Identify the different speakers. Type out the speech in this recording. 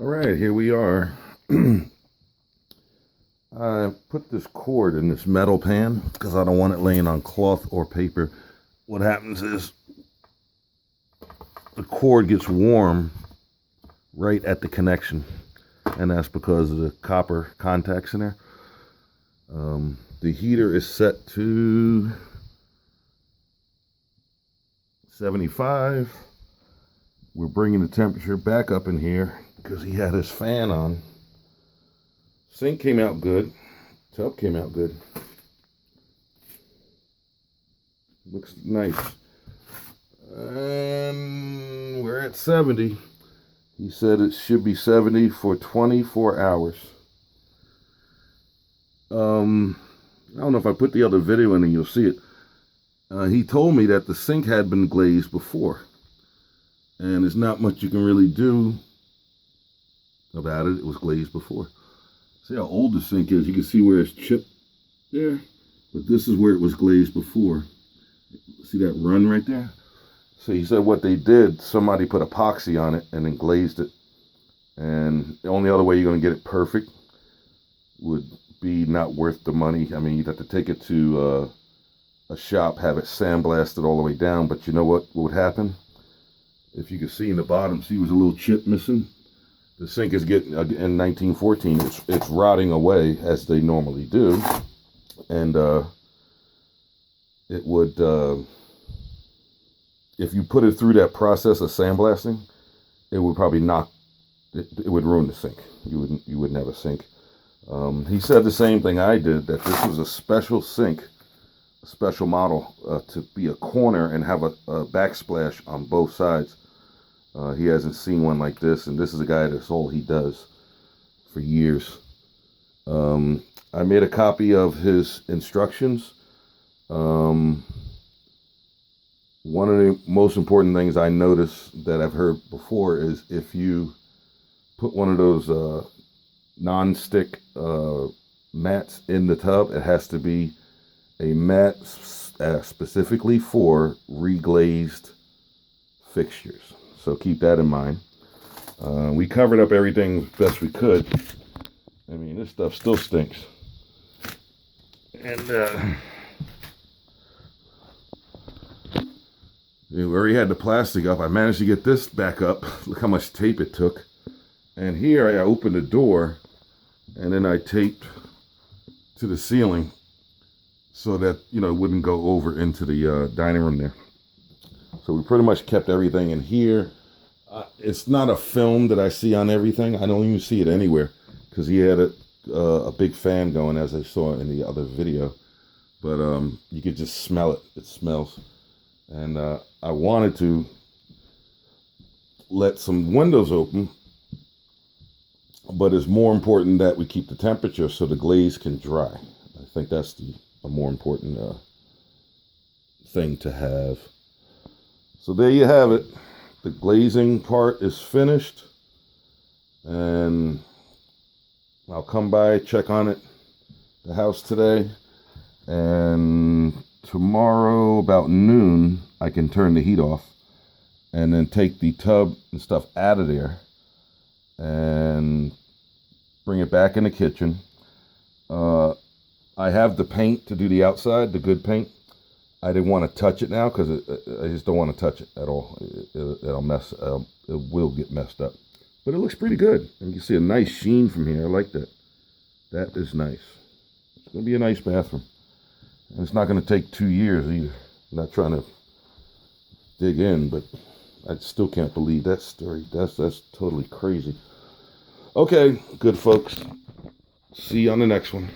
Speaker 1: All right, here we are. I put this cord in this metal pan because I don't want it laying on cloth or paper. What happens is the cord gets warm right at the connection, and that's because of the copper contacts in there. The heater is set to 75. We're bringing the temperature back up in here because he had his fan on. Sink came out good. Tub came out good. Looks nice. And we're at 70. He said it should be 70 for 24 hours. I don't know if I put the other video in and you'll see it. He told me that the sink had been glazed before. And there's not much you can really do about it. It was glazed before. See how old the sink is. You can see where it's chipped there. But this is where it was glazed before. See that run right there? So he said what they did, somebody put epoxy on it and then glazed it. And the only other way you're going to get it perfect would be not worth the money. I mean, you'd have to take it to a shop, have it sandblasted all the way down. But you know what would happen? If you can see in the bottom, see there's a little chip missing. The sink is getting, in 1914, it's rotting away as they normally do. And it would, if you put it through that process of sandblasting, it would probably it would ruin the sink. You wouldn't have a sink. He said the same thing I did, that this was a special sink, a special model to be a corner and have a backsplash on both sides. He hasn't seen one like this, and this is a guy that's all he does for years. I made a copy of his instructions. One of the most important things I noticed that I've heard before is if you put one of those non-stick mats in the tub, it has to be a mat specifically for reglazed fixtures. So keep that in mind. We covered up everything as best we could. I mean, this stuff still stinks. And we already had the plastic up. I managed to get this back up. Look how much tape it took. And here I opened the door and then I taped to the ceiling so that, you know, it wouldn't go over into the dining room there. So we pretty much kept everything in here. It's not a film that I see on everything. I don't even see it anywhere because he had a big fan going, as I saw in the other video. But you could just smell it. It smells. And I wanted to let some windows open, but it's more important that we keep the temperature so the glaze can dry. I think that's a more important thing to have. So there you have it. The glazing part is finished, and I'll come by, check on it, the house today, and tomorrow about noon I can turn the heat off and then take the tub and stuff out of there and bring it back in the kitchen. I have the paint to do the outside, the good paint. I didn't want to touch it now because I just don't want to touch it at all. It will get messed up. But it looks pretty good. And you can see a nice sheen from here. I like that. That is nice. It's going to be a nice bathroom. And it's not going to take 2 years either. I'm not trying to dig in, but I still can't believe that story. That's totally crazy. Okay, good folks. See you on the next one.